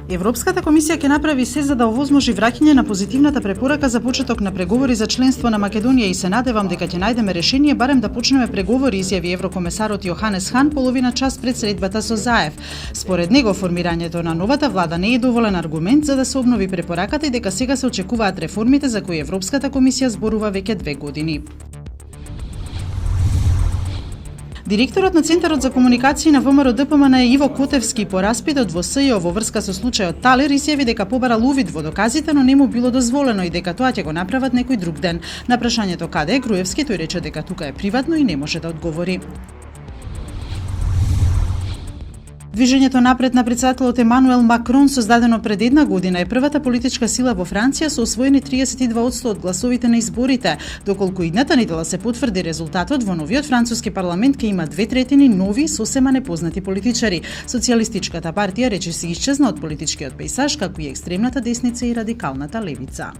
Европската комисија ќе направи се за да овозможи враќање на позитивната препорака за почеток на преговори за членство на Македонија и се надевам дека ќе најдеме решение барем да почнеме преговори, изјави еврокомесарот Јоханес Хан половина час пред средбата со Заев. Според него формирањето на новата влада не е доволен аргумент за да се обнови препораката и дека сега се очекуваат реформите за кои Европската комисија зборува веќе 2 години. Директорот на Центарот за комуникации на ВМРО ДПМН Иво Котевски по распитот во СЈО во врска со случајот Талер изјави дека побарал увид во доказите, но не му било дозволено и дека тоа ќе го направат некој друг ден. На прашањето каде е Груевски, тој рече дека тука е приватно и не може да одговори. Движењето напред на претседателот Емануел Макрон, создадено пред 1 година, е првата политичка сила во Франција со освоени 32% од гласовите на изборите, доколку идната недела се потврди резултатот, во новиот француски парламент ќе има 2/3 нови сосема непознати политичари. Социјалистичката партија речиси исчезна од политичкиот пејзаж, како и екстремната десница и радикалната левица.